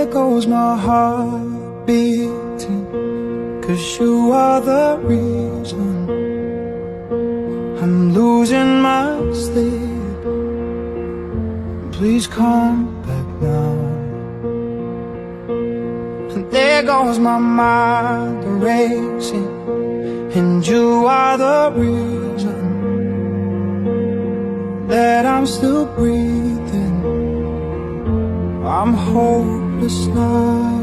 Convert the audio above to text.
there goes my heart beating, 'cause you are the reason I'm losing my sleep. Please come back now. And there goes my mind racing, and you are the reason that I'm still breathing. I'm hopeless now.